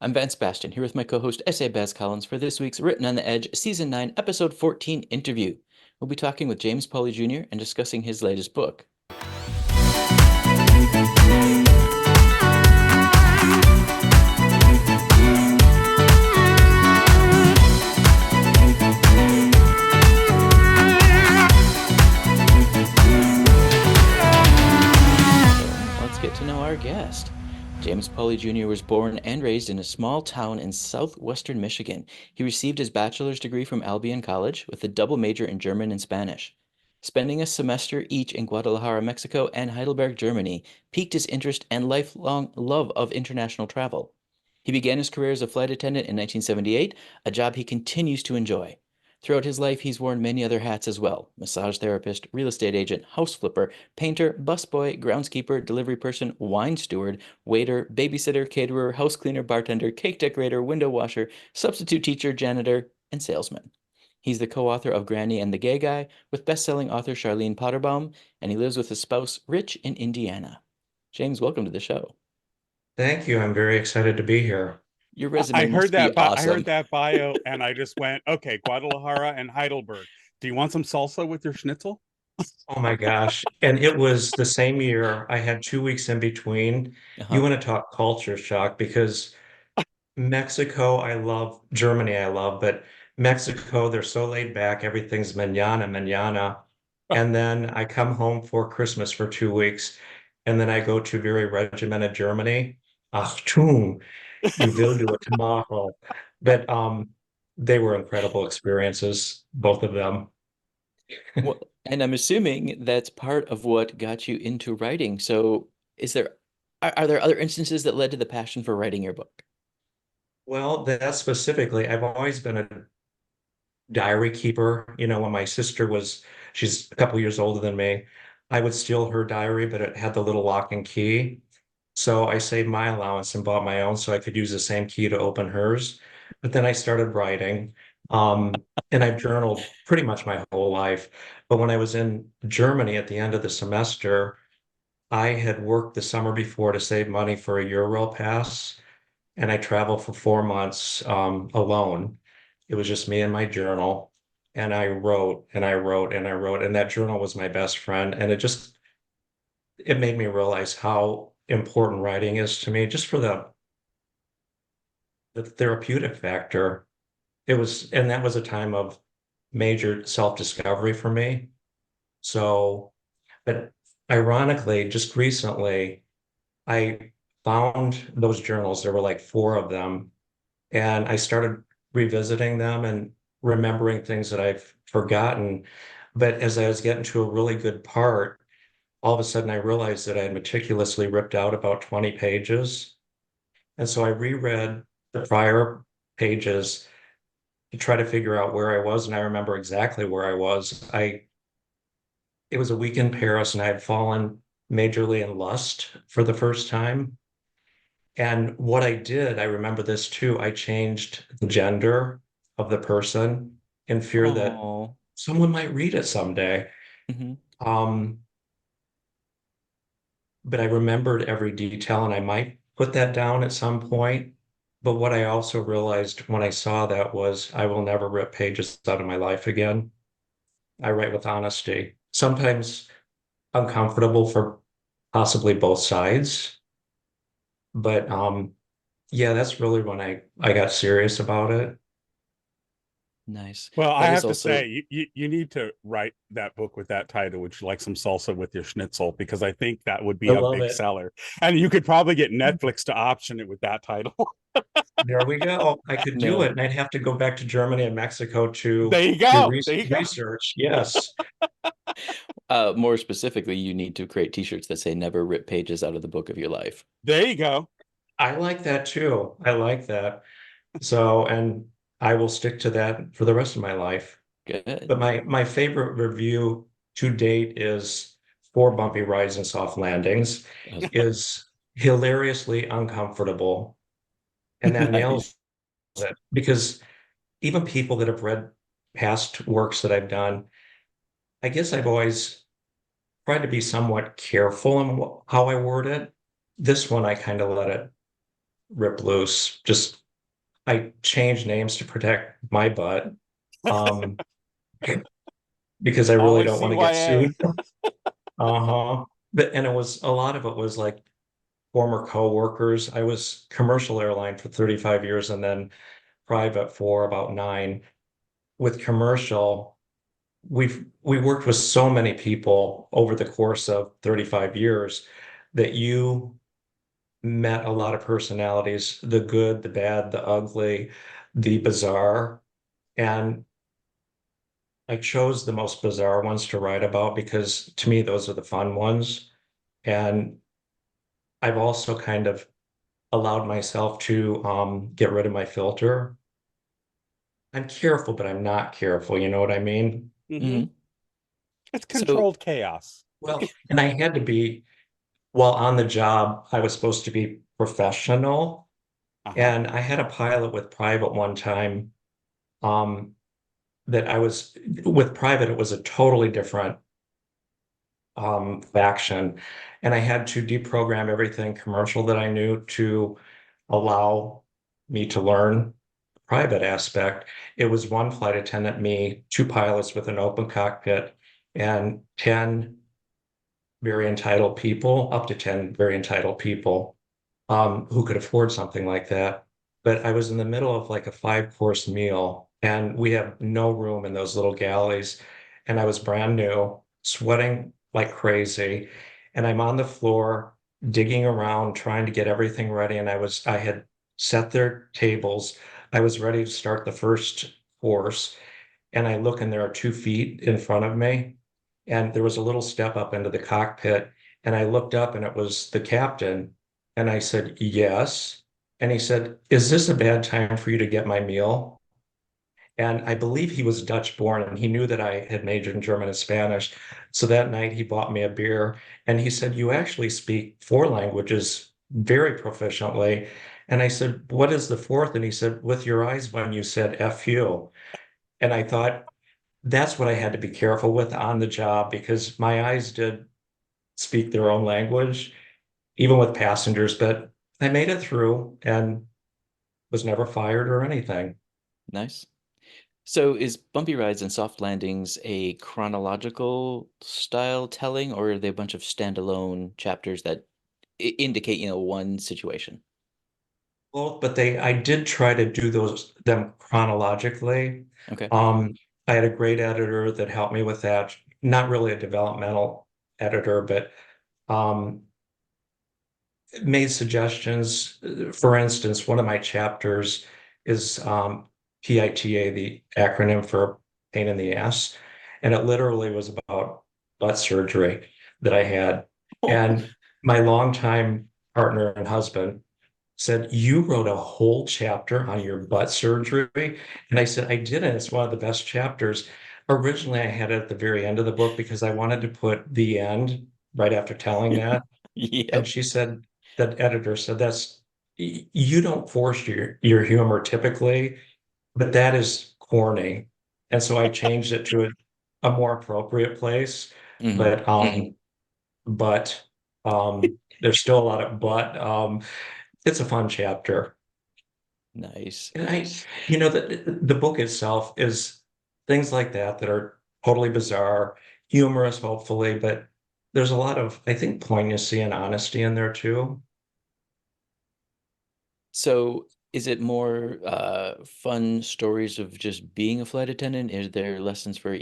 I'm Vance Bastion, here with my co-host S.A. Baz Collins for this week's Written on the Edge Season 9, Episode 14 interview. We'll be talking with James Pauley Jr. and discussing his latest book. Let's get to know our guest. James Pauley Jr. was born and raised in a small town in southwestern Michigan. He received his bachelor's degree from Albion College with a double major in German and Spanish. Spending a semester each in Guadalajara, Mexico, and Heidelberg, Germany, piqued his interest and lifelong love of international travel. He began his career as a flight attendant in 1978, a job he continues to enjoy. Throughout his life, he's worn many other hats as well: massage therapist, real estate agent, house flipper, painter, busboy, groundskeeper, delivery person, wine steward, waiter, babysitter, caterer, house cleaner, bartender, cake decorator, window washer, substitute teacher, janitor, and salesman. He's the co-author of Granny and the Gay Guy with best-selling author Charlene Potterbaum, and he lives with his spouse, Rich, in Indiana. James, welcome to the show. Thank you. I'm very excited to be here. Your I resume heard must be that. I awesome. heard that bio, and I just went, "Okay, Guadalajara and Heidelberg. Do you want some salsa with your schnitzel?" Oh my gosh. And it was the same year. I had 2 weeks in between. You Uh-huh. want to talk culture shock because Mexico, I love, Germany, I love, but Mexico, they're so laid back. Everything's manana, manana. And then I come home for Christmas for 2 weeks. And then I go to very regimented Germany. Achtung, you will do it tomorrow. But they were incredible experiences, both of them. Well, and I'm assuming that's part of what got you into writing. So, is there are there other instances that led to the passion for writing your book? Well, that specifically, I've always been a diary keeper. When my sister she's a couple years older than me, I would steal her diary, but it had the little lock and key. So I saved my allowance and bought my own so I could use the same key to open hers. But then I started writing, and I've journaled pretty much my whole life. But when I was in Germany at the end of the semester, I had worked the summer before to save money for a Euro pass, and I traveled for 4 months alone. It was just me and my journal, and I wrote and I wrote and I wrote, and that journal was my best friend. And it made me realize how important writing is to me, just for the therapeutic factor. And that was a time of major self-discovery for me. So, but ironically, just recently, I found those journals. There were like four of them, and I started revisiting them and remembering things that I've forgotten. But as I was getting to a really good part, all of a sudden I realized that I had meticulously ripped out about 20 pages. And so I reread the prior pages to try to figure out where I was. And I remember exactly where I was. It was a week in Paris, and I had fallen majorly in lust for the first time. And what I did, I remember this too, I changed the gender of the person in fear that Oh. someone might read it someday. Hmm. Um, but I remembered every detail, and I might put that down at some point. But what I also realized when I saw that was I will never rip pages out of my life again. I write with honesty, sometimes uncomfortable for possibly both sides. But yeah, that's really when I got serious about it. Nice. Well, I That is have to also, say, you need to write that book with that title, "Would you like some salsa with your schnitzel?" Because I think that would I be a love big it. seller, and you could probably get Netflix to option it with that title. There we go. I could do it, no. and I'd have to go back to Germany and Mexico to There you do go. There you go. research. Yes. More specifically, you need to create t-shirts that say never rip pages out of the book of your life. There you go. I like that too. I like that. So, and I will stick to that for the rest of my life. Good. But my favorite review to date is for Bumpy Rides and Soft Landings is hilariously uncomfortable. And that nails Nice. it because even people that have read past works that I've done, I guess I've always tried to be somewhat careful in how I word it. This one, I kind of let it rip loose. Just I changed names to protect my butt. Um, because I really Always don't want to get CYA. sued. Uh-huh. But and it was a lot of it was like former co-workers. I was commercial airline for 35 years and then private for about 9. With commercial, we worked with so many people over the course of 35 years that you met a lot of personalities, the good, the bad, the ugly, the bizarre. And I chose the most bizarre ones to write about because to me, those are the fun ones. And I've also kind of allowed myself to get rid of my filter. I'm careful, but I'm not careful. You know what I mean? Hmm. Hmm. It's So, controlled chaos. Well, and I had to be, while on the job, I was supposed to be professional. Uh-huh. And I had a pilot with private one time um, that I was with private, it was a totally different faction. And I had to deprogram everything commercial that I knew to allow me to learn the private aspect. It was one flight attendant, me, 2 pilots with an open cockpit, and 10 very entitled people, up to 10 very entitled people who could afford something like that. But I was in the middle of like a 5-course meal, and we have no room in those little galleys. And I was brand new, sweating like crazy. And I'm on the floor digging around, trying to get everything ready. And I had set their tables. I was ready to start the first course. And I look, and there are 2 feet in front of me. And there was a little step up into the cockpit. And I looked up, and it was the captain. And I said, yes. And he said, is this a bad time for you to get my meal? And I believe he was Dutch born and he knew that I had majored in German and Spanish. So that night he bought me a beer and he said, you actually speak 4 languages very proficiently. And I said, what is the fourth? And he said, with your eyes when you said F you. And I thought, that's what I had to be careful with on the job because my eyes did speak their own language, even with passengers, but I made it through and was never fired or anything. nice. So, is Bumpy Rides and Soft Landings a chronological style telling, or are they a bunch of standalone chapters that indicate, one situation? Both, but I did try to do them chronologically. Okay. Um, I had a great editor that helped me with that. Not really a developmental editor, but um, made suggestions. For instance, one of my chapters is PITA, the acronym for pain in the ass. And it literally was about butt surgery that I had. And my longtime partner and husband said, you wrote a whole chapter on your butt surgery. And I said, I didn't. It's one of the best chapters. Originally, I had it at the very end of the book because I wanted to put the end right after telling that. And Yep. she said, that editor said, you don't force your humor typically, but that is corny. And so I changed it to a more appropriate place. Hmm. But but there's still a lot of but it's a fun chapter. Nice. And the book itself is things like that are totally bizarre, humorous, hopefully, but there's a lot of, I think, poignancy and honesty in there too. So, is it more fun stories of just being a flight attendant? Is there lessons for,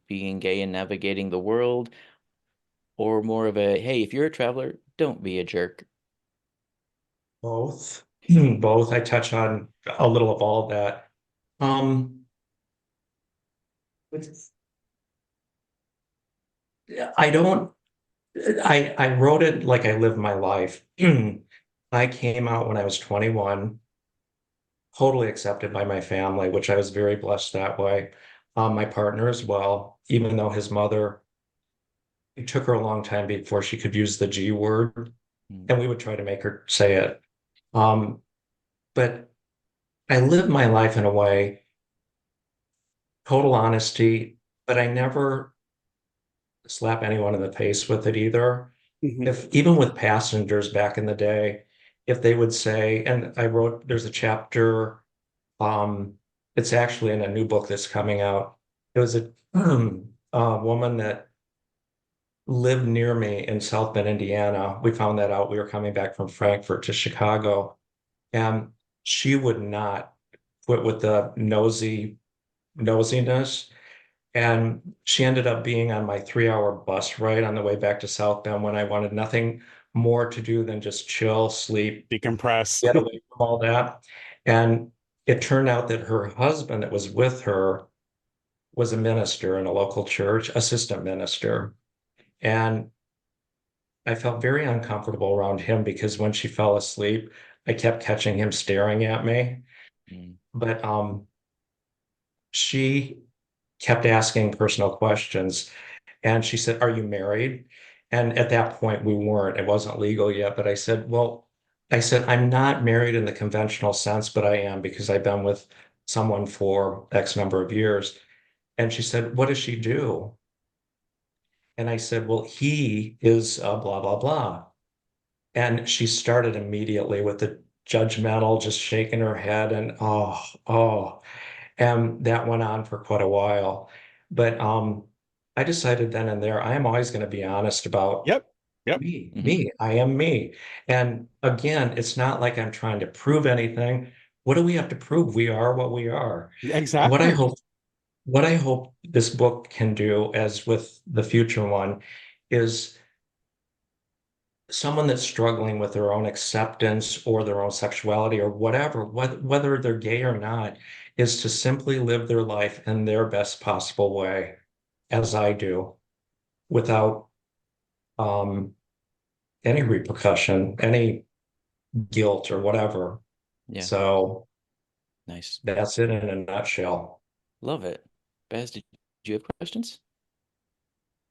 being gay and navigating the world? Or more of a, hey, if you're a traveler, don't be a jerk? Both. Both. I touch on a little of all of that. Um, I don't, I wrote it like I lived my life. I came out when I was 21, totally accepted by my family, which I was very blessed that way. My partner as well, even though his mother, it took her a long time before she could use the G word, Mm. and we would try to make her say it. Um, but I lived my life in a way, total honesty, but I never slap anyone in the face with it either. Hmm. If even with passengers back in the day, if they would say, and there's a chapter, um, it's actually in a new book that's coming out. It was a woman that lived near me in South Bend, Indiana. We found that out. We were coming back from Frankfurt to Chicago, and she would not quit with the nosiness. And she ended up being on my 3 hour bus ride on the way back to South Bend when I wanted nothing more to do than just chill, sleep, Decompress. get away from all that. And it turned out that her husband that was with her was a minister in a local church, assistant minister. And I felt very uncomfortable around him because when she fell asleep, I kept catching him staring at me. Mm. But she kept asking personal questions. And she said, "Are you married?" And at that point, we weren't. It wasn't legal yet. But I said, "Well," I said, "I'm not married in the conventional sense, but I am because I've been with someone for X number of years." And she said, "What does she do?" And I said, "Well, he is blah, blah, blah." And she started immediately with the judgmental, just shaking her head and, oh, oh. And that went on for quite a while. But I decided then and there, I am always going to be honest about Yep. Yep. Hmm. I am me. And again, it's not like I'm trying to prove anything. What do we have to prove? We are what we are. And Exactly. what I hope this book can do, as with the future one, is someone that's struggling with their own acceptance or their own sexuality or whatever, whether they're gay or not, is to simply live their life in their best possible way, as I do, without um, any repercussion, any guilt or whatever. Yeah. So Nice. that's it in a nutshell. Love it. Baz, did you have questions?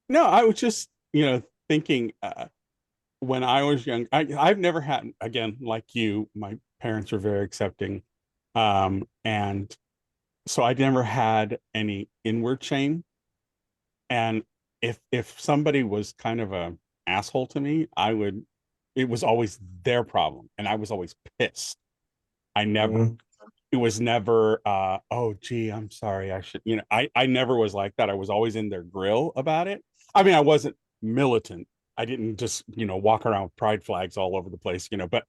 No, I was just, thinking when I was young, I've never had, again, like you, my parents were very accepting. And so I never had any inward shame. And if somebody was kind of a asshole to me, it was always their problem. And I was always pissed. I never, Mhm. it was never oh gee, I'm sorry, I should, I never was like that. I was always in their grill about it. I mean, I wasn't militant. I didn't just, walk around with pride flags all over the place, but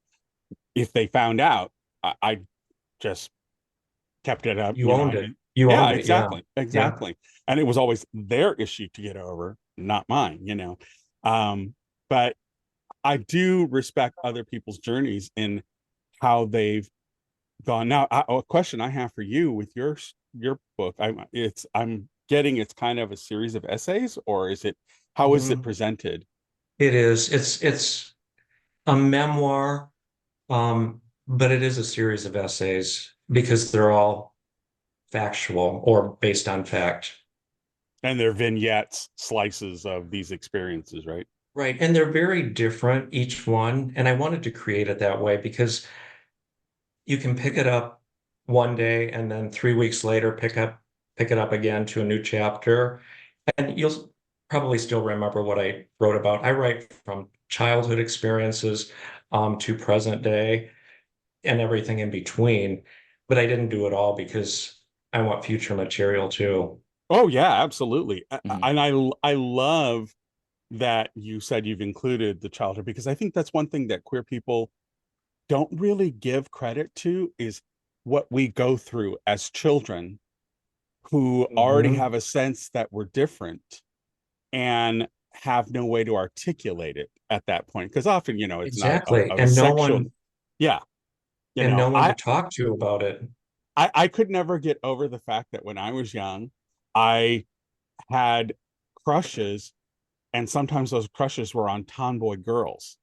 if they found out, I just kept it up, You owned I it. didn't. You Yeah, owned it. Yeah. exactly, Yeah. exactly. And it was always their issue to get over, not mine, um but I do respect other people's journeys in how they've gone. Now, a question I have for you with your book, I'm getting it's kind of a series of essays, or is it, how is it Mhm. presented? It is. It's a memoir, but it is a series of essays because they're all factual or based on fact. And they're vignettes, slices of these experiences, right? Right. And they're very different, each one. And I wanted to create it that way because you can pick it up one day and then 3 weeks later pick it up again to a new chapter. And you'll probably still remember what I wrote about. I write from childhood experiences to present day and everything in between. But I didn't do it all because I want future material too. Oh yeah, absolutely. Hmm. And I love that you said you've included the childhood, because I think that's one thing that queer people don't really give credit to, is what we go through as children who already Mhm. have a sense that we're different and have no way to articulate it at that point, because often, it's not Exactly. a sexual. Yeah, And no one to I talk to about it. I could never get over the fact that when I was young, I had crushes, and sometimes those crushes were on tomboy girls.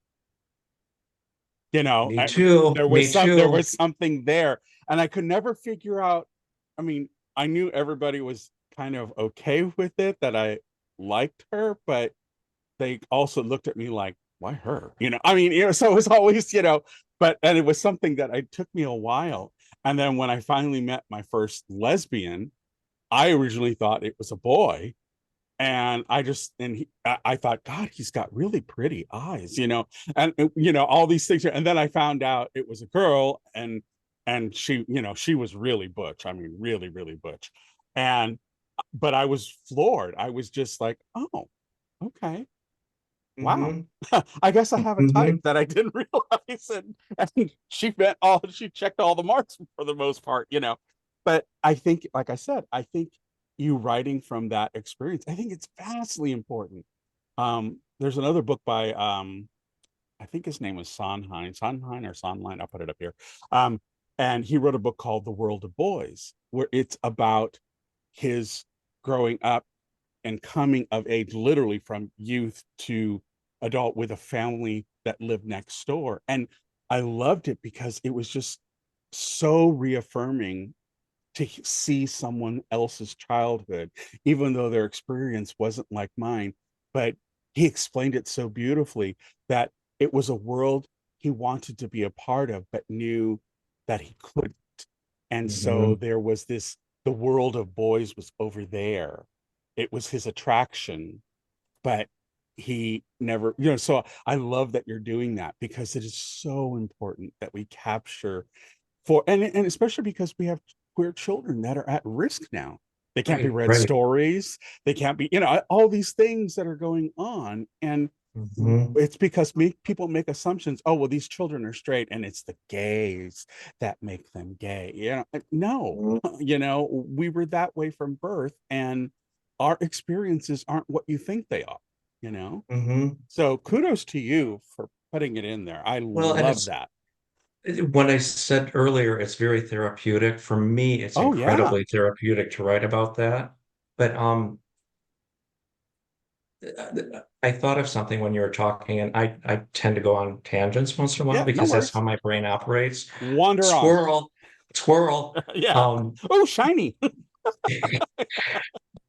Me too. Me There too. was something there, and I could never figure out. I mean, I knew everybody was kind of okay with it, that I liked her, but they also looked at me like, why her? I mean, so it was always, and it was something that it took me a while. And then when I finally met my first lesbian, I originally thought it was a boy. And I thought, God, he's got really pretty eyes, and all these things. And then I found out it was a girl, and she was really butch. I mean, really, really butch. And but I was floored. I was just like, oh, okay. Wow. Hmm. I guess I have a type Hmm. that I didn't realize. And she checked all the marks for the most part. But I think, like I said, I think you writing from that experience, I think it's vastly important. There's another book by I think his name was Sondheim or Sondheim. I'll put it up here. Um, and he wrote a book called The World of Boys, where it's about his growing up and coming of age, literally from youth to adult, with a family that lived next door. And I loved it because it was just so reaffirming to see someone else's childhood, even though their experience wasn't like mine. But he explained it so beautifully that it was a world he wanted to be a part of, but knew that he couldn't. And so Hmm. there was the world of boys was over there. It was his attraction, but he never, so I love that you're doing that, because it is so important that we capture and especially because we have queer children that are at risk now. They can't be Right, read right. stories. They can't be, all these things that are going on. And Hmm. it's because people make assumptions. Oh, well, these children are straight, and it's the gays that make them gay. No, we were that way from birth, and our experiences aren't what you think they are. Hmm. So kudos to you for putting it in there. I Well, and love it's that. what I said earlier, it's very therapeutic. For me, it's Oh yeah. incredibly therapeutic to write about that. But I thought of something when you were talking, and I tend to go on tangents once in a while Yeah, no because that's how worries. my brain operates. Wander on. Squirrel, squirrel. Yeah. Um, Oh, shiny.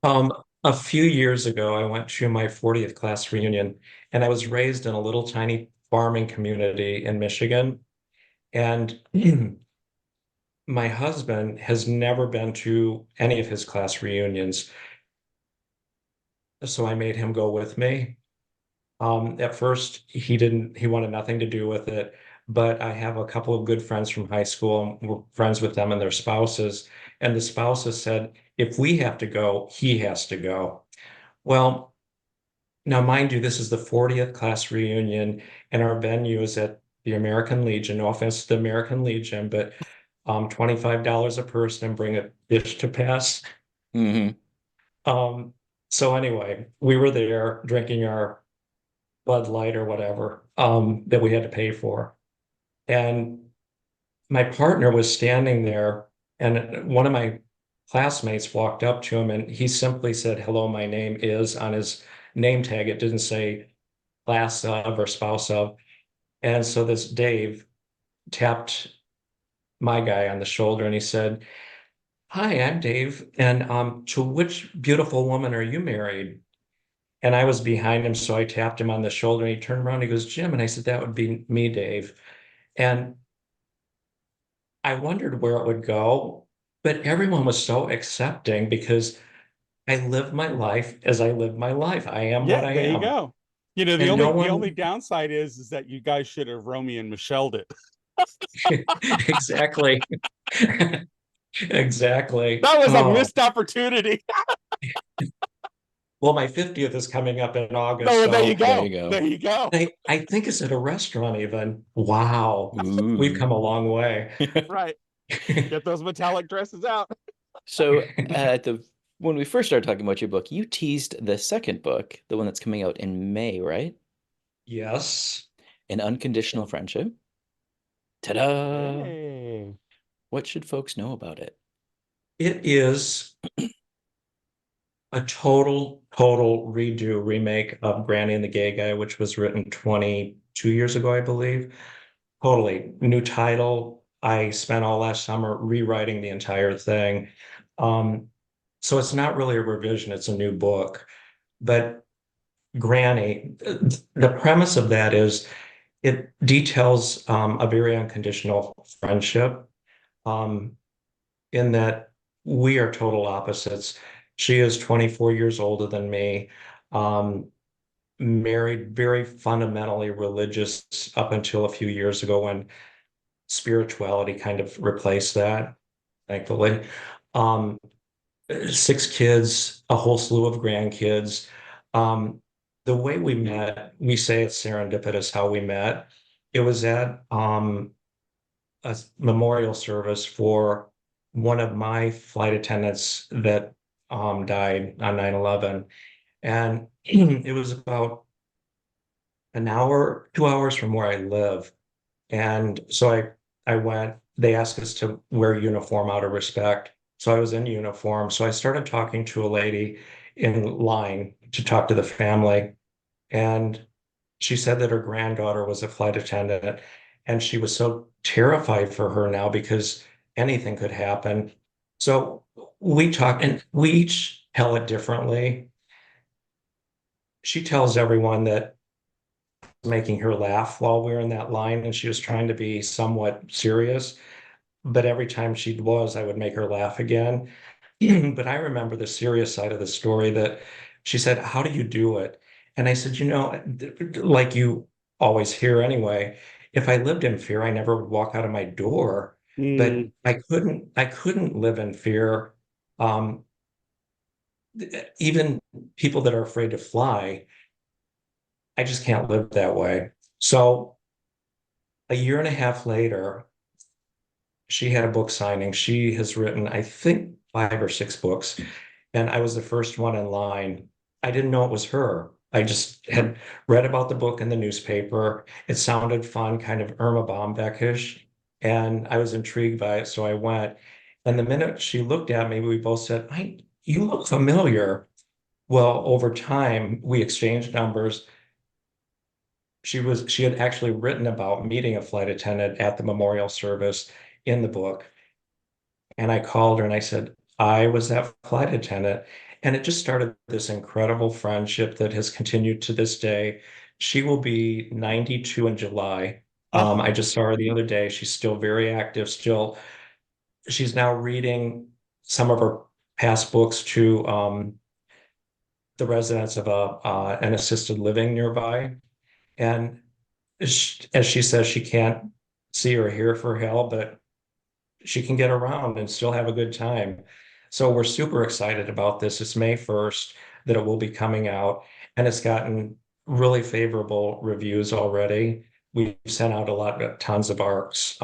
um, a few years ago, I went to my 40th class reunion, and I was raised in a little tiny farming community in Michigan. And my husband has never been to any of his class reunions, so I made him go with me. At first, he wanted nothing to do with it, but I have a couple of good friends from high school, and we're friends with them and their spouses. And the spouses said, if we have to go, he has to go. Well, now, mind you, this is the 40th class reunion, and our venue is at the American Legion. No offense to the American Legion, but $25 a person and bring a dish to pass. Hmm. Um, so anyway, we were there drinking our Bud Light or whatever that we had to pay for. And my partner was standing there, and one of my classmates walked up to him and he simply said, "Hello, my name is," on his name tag. It didn't say class of or spouse of. And so this Dave tapped my guy on the shoulder and he said, "Hi, I'm Dave. And to which beautiful woman are you married?" And I was behind him, so I tapped him on the shoulder and he turned around and he goes, "Jim." And I said, "That would be me, Dave." And I wondered where it would go, but everyone was so accepting because I live my life as I live my life. I am what Yeah, I there you am. go. The And only no the only one downside is that you guys should have Romeo and Michelle'd it. exactly. Exactly. That was a Oh, missed opportunity. well, my 50th is coming up in August, No, there you so There you go. go. There you go. I think it's at a restaurant even. Wow. We've Ooh. come a long way. Right. Get those metallic dresses out. So at the when we first started talking about your book, you teased the second book, the one that's coming out in May, right? Yes. An Unconditional Friendship. Ta-da! Hey. What should folks know about it? It is a total redo remake of Granny and the Gay Guy, which was written 22 years ago, I believe. Totally new title. I spent all last summer rewriting the entire thing. Um, so it's not really a revision, it's a new book. But Granny, the premise of that is it details a very unconditional friendship, um, in that we are total opposites. She is 24 years older than me. Um, Married, very fundamentally religious up until a few years ago when spirituality kind of replaced that, thankfully. Um, 6 kids, a whole slew of grandkids. Um, the way we met, we say it's serendipitous how we met. It was at a memorial service for one of my flight attendants that died on 9/11. And it was about an hour, 2 hours from where I live. And so I went, they asked us to wear uniform out of respect. So I was in uniform. So I started talking to a lady in line to talk to the family. And she said that her granddaughter was a flight attendant and she was so terrified for her now because anything could happen. So we talked and we each tell it differently. She tells everyone that making her laugh while we were in that line and she was trying to be somewhat serious. But every time she was, I would make her laugh again. But I remember the serious side of the story that she said, "How do you do it?" And I said, like you always hear anyway, if I lived in fear, I never would walk out of my door. But Mm, I couldn't live in fear. Um, Even people that are afraid to fly, I just can't live that way. So a year and a half later, she had a book signing. She has written, I think, 5 or 6 books, and I was the first one in line. I didn't know it was her. I just had read about the book in the newspaper. It sounded fun, kind of Irma Bombeck-ish, and I was intrigued by it. So I went. And the minute she looked at me, we both said, you look familiar. Well, over time, we exchanged numbers. She had actually written about meeting a flight attendant at the memorial service in the book. And I called her and I said, I was that flight attendant. And it just started this incredible friendship that has continued to this day. She will be 92 in July. oh, I just saw her the other day. She's still very active, still. She's now reading some of her past books to the residents of an assisted living nearby. And as she says, she can't see or hear for hell, but she can get around and still have a good time. So we're super excited about this. It's May 1st that it will be coming out, and it's gotten really favorable reviews already. We've sent out tons of ARCs,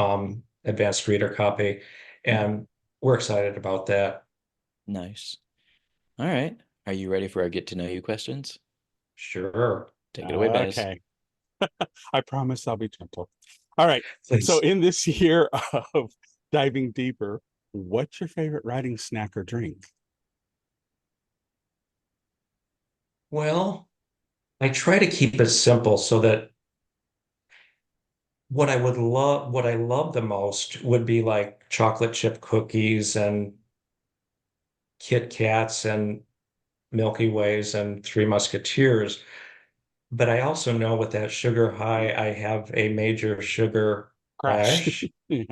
advanced reader copy, and we're excited about that. Nice. All right. Are you ready for our get to know you questions? Sure. Take it away, Baz. okay. I promise I'll be gentle. All right. So Please. in this year of diving deeper, what's your favorite writing snack or drink? Well, I try to keep it simple so that what I love the most would be like chocolate chip cookies and Kit Kats and Milky Ways and Three Musketeers. But I also know with that sugar high, I have a major sugar Crash. crash.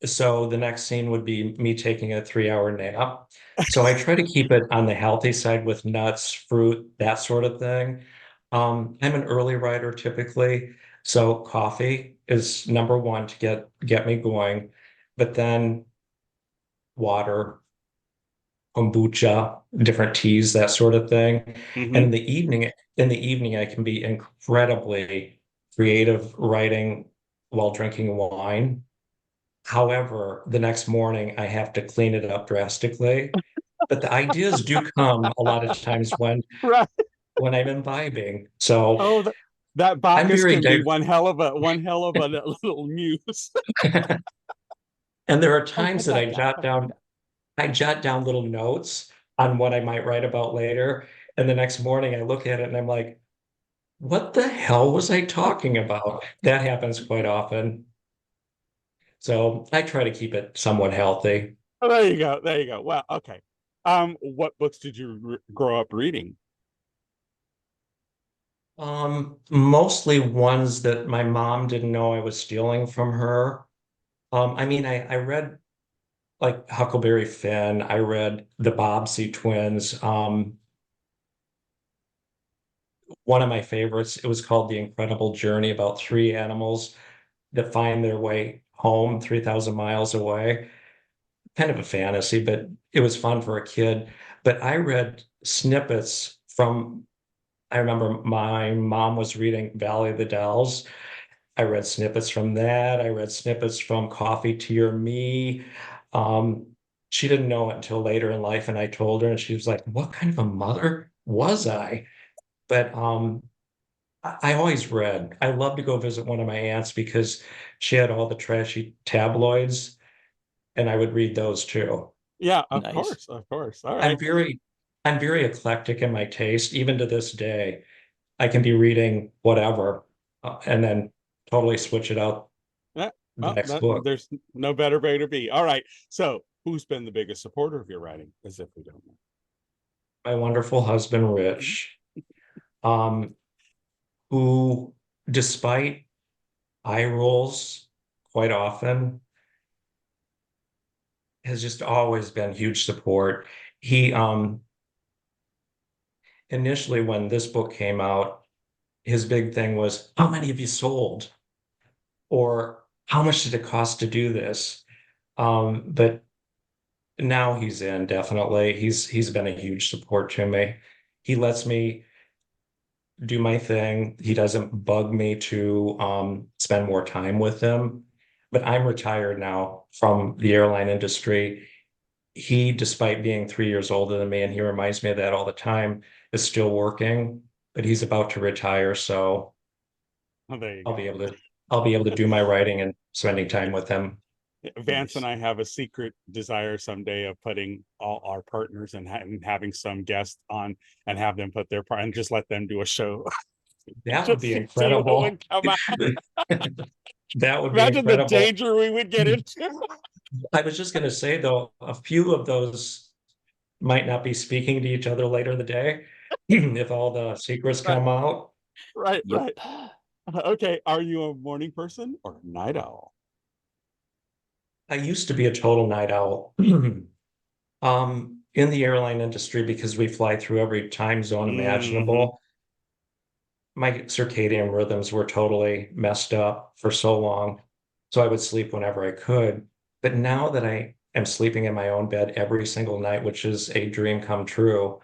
So the next scene would be me taking a 3 hour nap. So I try to keep it on the healthy side with nuts, fruit, that sort of thing. I'm an early rider typically, so coffee is number one to get me going, but then water, kombucha, different teas, that sort of thing. And Hmm. in the evening, I can be incredibly creative writing while drinking wine. However, the next morning I have to clean it up drastically. But the ideas do come a lot of times Right. when I'm imbibing. So Oh, that I'm Bacchus very can be diverse. one hell of a little muse. And there are Oh, times put that that down. Put that down. I jot down little notes on what I might write about later. And the next morning I look at it and I'm like, what the hell was I talking about? That happens quite often. So I try to keep it somewhat healthy. Oh, there you go. There you go. Well, okay. What books did you grow up reading? Mostly ones that my mom didn't know I was stealing from her. I mean, I read like Huckleberry Finn. I read the Bobbsey twins. One of my favorites, it was called The Incredible Journey, about three animals that find their way home 3,000 miles away. Kind of a fantasy, but it was fun for a kid. But I read snippets from, I remember my mom was reading Valley of the Dolls. I read snippets from that. I read snippets from Coffee, Tea, or Me. Um, she didn't know it until later in life, and I told her, and she was like, "What kind of a mother was I?" But I always read. I love to go visit one of my aunts because she had all the trashy tabloids, and I would read those too. Yeah, of Nice. course, of course. All I'm right. very, I'm very eclectic in my taste. Even to this day, I can be reading whatever, and then totally switch it out Yeah, the well, next book. there's no better way to be. All right. So, who's been the biggest supporter of your writing? As if we don't know. My wonderful husband, Mhm. Rich, um, who, despite eye rolls quite often, has just always been huge support. He initially, when this book came out, his big thing was, how many have you sold? Or how much did it cost to do this? But now he's in, definitely. He's been a huge support to me. He lets me do my thing. He doesn't bug me to spend more time with him. But I'm retired now from the airline industry. He, despite being 3 years older than me, and he reminds me of that all the time, is still working, but he's about to retire. So Oh, there you I'll go. be able to I'll be able to do my writing and spending time with him. Vance and I have a secret desire someday of putting all our partners and having some guests on and have them put their part and just let them do a show. That would Just be see what incredible. would come out. That would be Imagine the incredible. danger we would get into. I was just going to say, though, a few of those might not be speaking to each other later in the day if all the secrets Right, come out. right, Yep. right. Okay, are you a morning person or a night owl? I used to be a total night owl. In the airline industry, because we fly through every time zone Hmm. imaginable, my circadian rhythms were totally messed up for so long. So I would sleep whenever I could. But now that I am sleeping in my own bed every single night, which is a dream come true,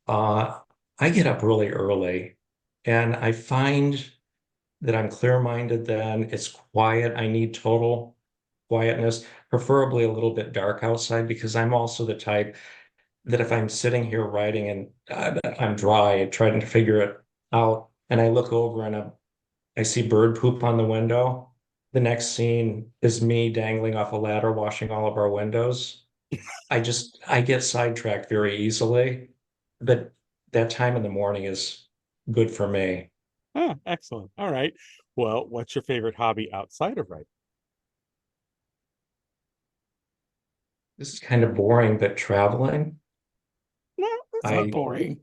uh, I get up really early and I find that I'm clear-minded then. It's quiet. I need total quietness, preferably a little bit dark outside, because I'm also the type that if I'm sitting here writing and I'm dry, trying to figure it out, and I look over and I see bird poop on the window, the next scene is me dangling off a ladder, washing all of our windows. I get sidetracked very easily, but that time in the morning is good for me. Oh, excellent. All right. Well, what's your favorite hobby outside of writing? This is kind of boring, but traveling, No, that's not I boring. Boring.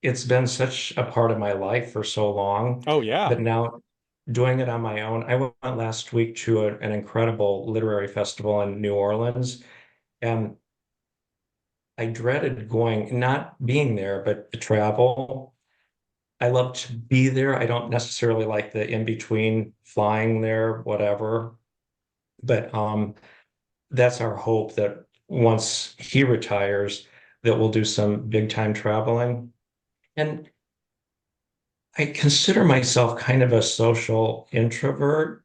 it's been such a part of my life for so long Oh, yeah. that now doing it on my own. I went last week to an incredible literary festival in New Orleans, and I dreaded going, not being there, but to travel. I love to be there. I don't necessarily like the in between flying there, whatever. But that's our hope that once he retires, that we'll do some big time traveling. And I consider myself kind of a social introvert.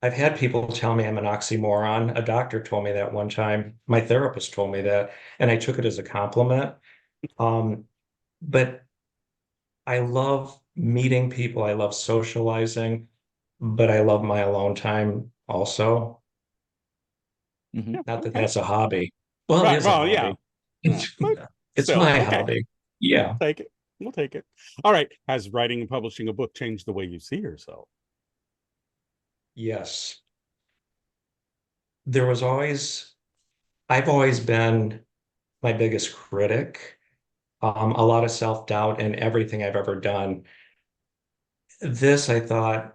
I've had people tell me I'm an oxymoron. A doctor told me that one time. My therapist told me that, and I took it as a compliment. Um, but I love meeting people. I love socializing, but I love my alone time also. Hmm. Yeah. Not that Okay. that's a hobby. Well, it Right. is a Well, yeah. hobby. Yeah. But It's still, my okay. hobby. We'll Yeah. take it. We'll take it. All right. Has writing and publishing a book changed the way you see yourself? Yes. There was always, I've always been my biggest critic. A lot of self-doubt in everything I've ever done. This, I thought,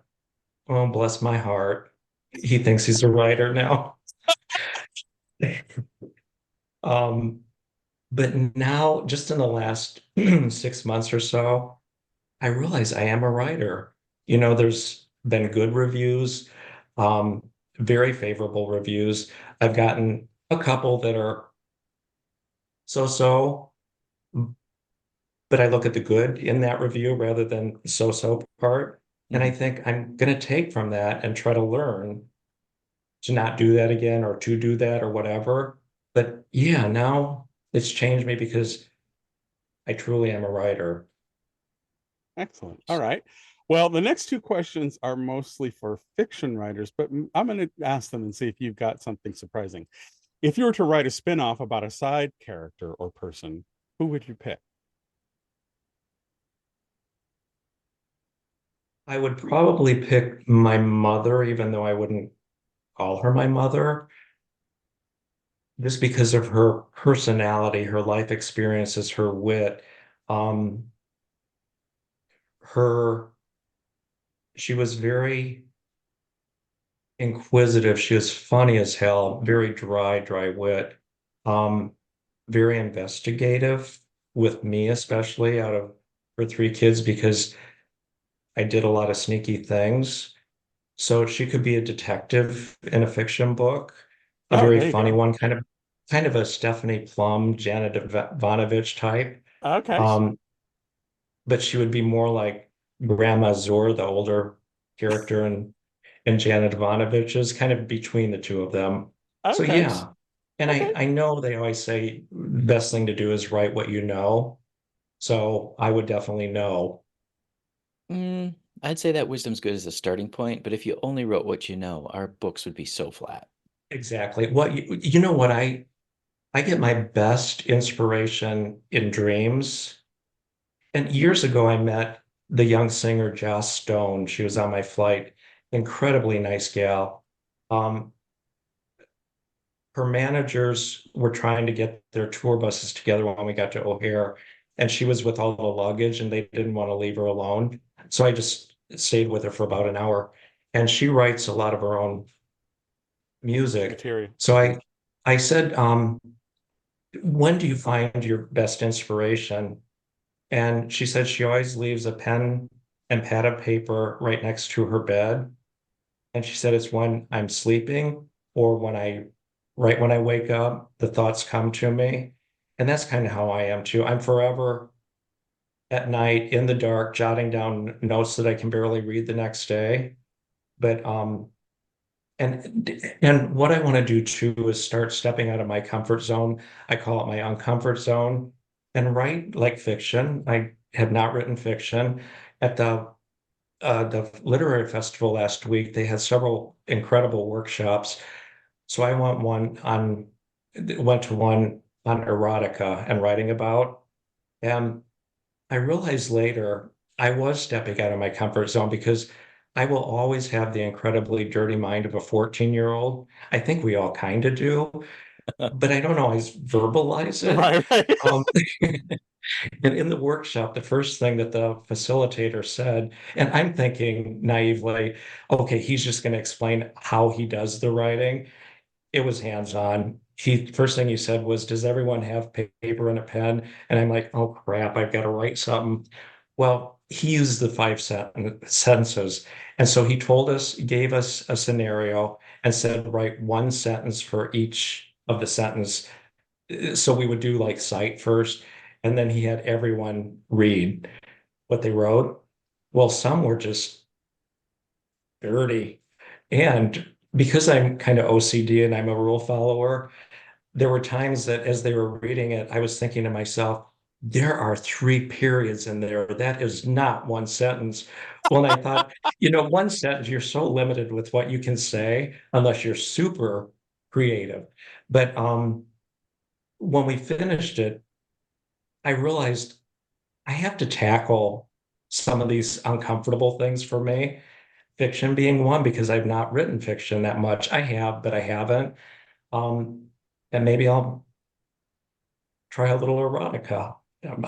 oh, bless my heart. He thinks he's a writer now. Um, but now, just in the last 6 months or so, I realize I am a writer. There's been good reviews, um, very favorable reviews. I've gotten a couple that are so-so, but I look at the good in that review rather than so-so part. And I Mhm. think I'm going to take from that and try to learn to not do that again or to do that or whatever. But yeah, now it's changed me because I truly am a writer. Excellent. All right. Well, the next two questions are mostly for fiction writers, but I'm going to ask them and see if you've got something surprising. If you were to write a spin-off about a side character or person, who would you pick? I would probably pick my mother, even though I wouldn't call her my mother, just because of her personality, her life experiences, her wit. Um, her she was very inquisitive. She was funny as hell, very dry wit. Um, Very investigative with me, especially out of her three kids, because I did a lot of sneaky things. So she could be a detective in a fiction book, a Oh, very there you funny go. one, kind of a Stephanie Plum, Janet Ivanovich type. Okay. Um, but she would be more like Grandma Zor, the older character and Janet Ivanovich is kind of between the two of them. So Okay. yeah. And I, Okay. I know they always say best thing to do is write what you know. So I would definitely know. Mm, I'd say that wisdom's good as a starting point, but if you only wrote what you know, our books would be so flat. Exactly. You know what I get my best inspiration in dreams. And years ago I met the young singer Joss Stone. She was on my flight. Incredibly nice gal. Um, Her managers were trying to get their tour buses together when we got to O'Hare, and she was with all the luggage and they didn't want to leave her alone. So I just stayed with her for about an hour. And she writes a lot of her own music. Material. So I said, when do you find your best inspiration? And she said she always leaves a pen and pad of paper right next to her bed. And she said it's when I'm sleeping or right when I wake up, the thoughts come to me. And that's kind of how I am too. I'm forever at night in the dark, jotting down notes that I can barely read the next day. But and what I want to do too is start stepping out of my comfort zone. I call it my uncomfort zone and write like fiction. I have not written fiction. At the literary festival last week, they had several incredible workshops. So I went to one on erotica and writing about. And I realized later I was stepping out of my comfort zone because I will always have the incredibly dirty mind of a 14-year-old. I think we all kind of do, but I don't always verbalize it. Right, right. Um, and in the workshop, the first thing that the facilitator said, and I'm thinking naively, okay, he's just going to explain how he does the writing. It was hands-on. First thing he said was, "Does everyone have paper and a pen?" And I'm like, "Oh crap, I've got to write something." Well, he used the sentences, and so he gave us a scenario, and said, "Write one sentence for each of the sentence." So we would do like sight first, and then he had everyone read what they wrote. Well, some were just dirty, and because I'm kind of OCD and I'm a rule follower, there were times that as they were reading it, I was thinking to myself, there are three periods in there. That is not one sentence. Well, and I thought, one sentence, you're so limited with what you can say unless you're super creative. But when we finished it, I realized I have to tackle some of these uncomfortable things for me, fiction being one, because I've not written fiction that much. I have, but I haven't. Um, and maybe I'll try a little erotica.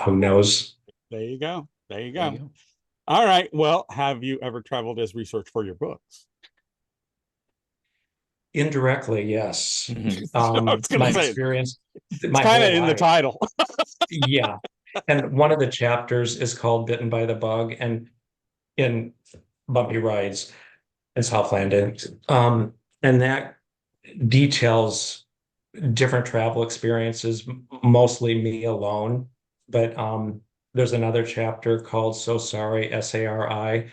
Who knows? There you go. There you There go. you go. All right. Well, have you ever traveled as research for your books? Indirectly, yes. Mhm. I was gonna My say experience, it's my kind of whole in the life. title. Yeah. And one of the chapters is called Bitten by the Bug, and in Bumpy Rides in Southland. And that details different travel experiences, mostly me alone. But there's another chapter called So Sorry, SARI.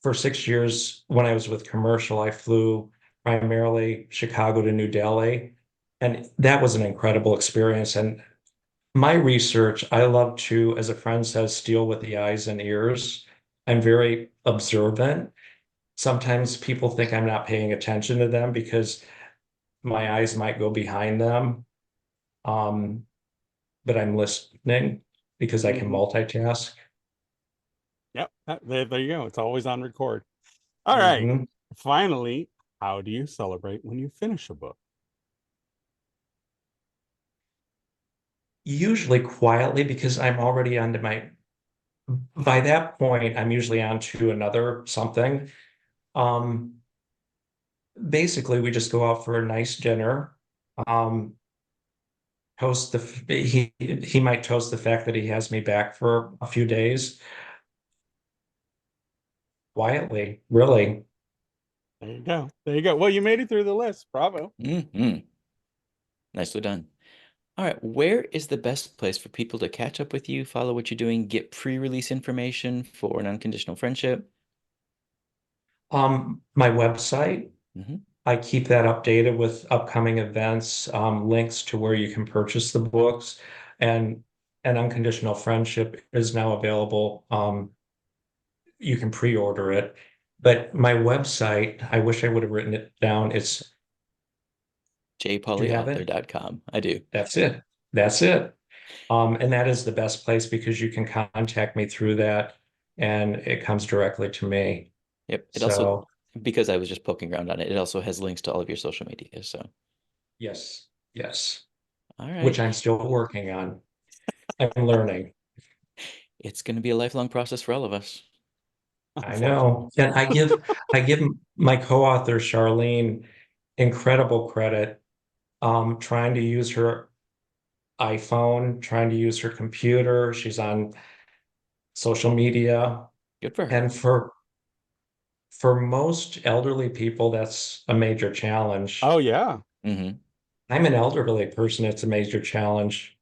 For 6 years, when I was with commercial, I flew primarily Chicago to New Delhi. And that was an incredible experience. And my research, I love to, as a friend says, steal with the eyes and ears. I'm very observant. Sometimes people think I'm not paying attention to them because my eyes might go behind them. Um, but I'm listening because I can Mhm. multitask. Yep. There you go. It's always on record. All right. Mhm. Finally, how do you celebrate when you finish a book? Usually quietly because I'm already onto my, by that point, I'm usually on to another something. Um, Basically, we just go out for a nice dinner. Um, Toast he might toast the fact that he has me back for a few days quietly, really. There you go. There you go. Well, you made it through the list. Bravo. Mhm. Nicely done. All right, where is the best place for people to catch up with you, follow what you're doing, get pre-release information for an unconditional friendship? My website, Hmm. I keep that updated with upcoming events, links to where you can purchase the books, and an unconditional friendship is now available. You can pre-order it. But my website, I wish I would have written it down. Do you have it? jpauleyauthor.com. I do. That's it. That's it. And that is the best place because you can contact me through that and it comes directly to me. Yep. It also, So, because I was just poking around on it, it also has links to all of your social media. So, yes, yes, all which right. I'm still working on. I'm learning. It's going to be a lifelong process for all of us. I Unfortunately. know. And I give my co-author Charlene incredible credit, trying to use her iPhone, trying to use her computer. She's on social media. Good for her. And for most elderly people, that's a major challenge. Oh yeah. Hmm. I'm an elderly person. It's a major challenge.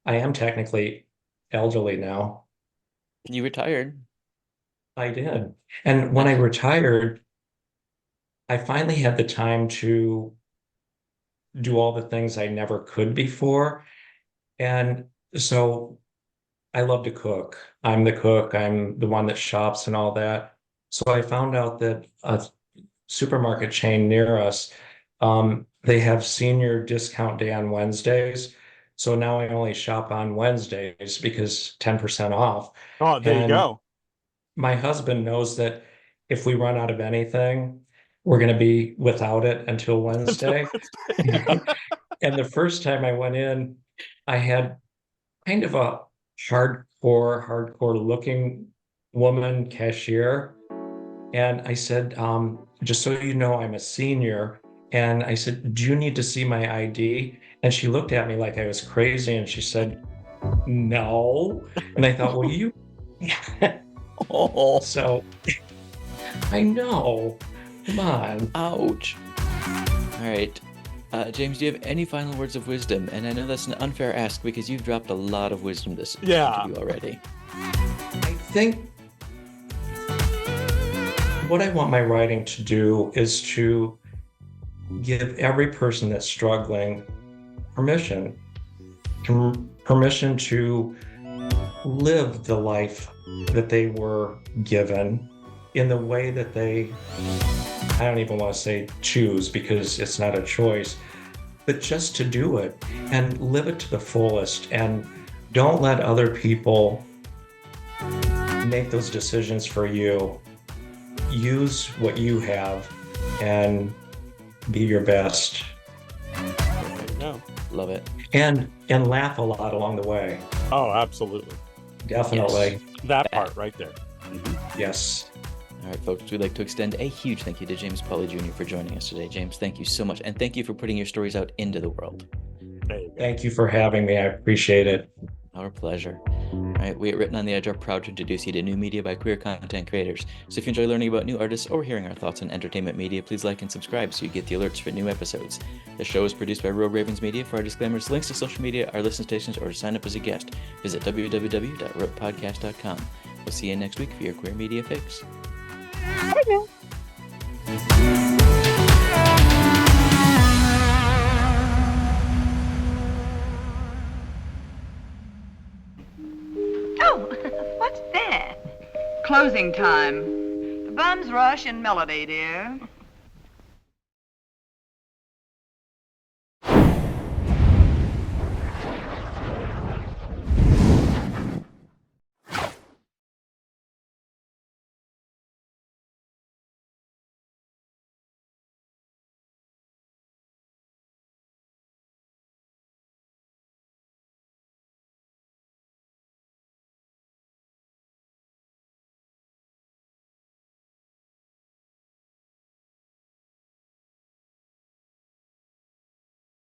I am technically elderly now. You retired. I did. And when I Nice. retired, I finally had the time to do all the things I never could before. And so I love to cook. I'm the cook, I'm the one that shops and all that. So I found out that a supermarket chain near us, they have senior discount day on Wednesdays. So now I only shop on Wednesdays because 10% off. Oh, there you And go. my husband knows that if we run out of anything, we're going to be without it until Wednesday. And the first time I went in, I had kind of a hardcore looking woman cashier. And I said, just so you know, I'm a senior. And I said, do you need to see my ID? And she looked at me like I was crazy and she said, no. And I thought, well, you. Oh, So I know. Come on. ouch. All right. James, do you have any final words of wisdom? And I know that's an unfair ask because you've dropped a lot of wisdom this Yeah. interview already. I think what I want my writing to do is to give every person that's struggling permission, permission to live the life that they were given in the way that they, I don't even want to say choose because it's not a choice, but just to do it and live it to the fullest and don't let other people make those decisions for you. Use what you have and be your best There you go. Love it. and laugh a lot along the way. Oh, absolutely. Definitely. That Yes. part right there. Mhm. Yes. All right, folks, we'd like to extend a huge thank you to James Pauley Jr. for joining us today. James, thank you so much. And thank you for putting your stories out into the world. Thank you for having me. I appreciate it. Our pleasure. All right, we at Written on the Edge are proud to introduce you to new media by queer content creators. So if you enjoy learning about new artists or hearing our thoughts on entertainment media, please like and subscribe so you get the alerts for new episodes. The show is produced by Rogue Ravens Media. For our disclaimers, links to social media, our listen stations, or to sign up as a guest, visit www.ropepodcast.com. We'll see you next week for your queer media fix. Oh, what's that? Closing time. The bums rush in melody, dear.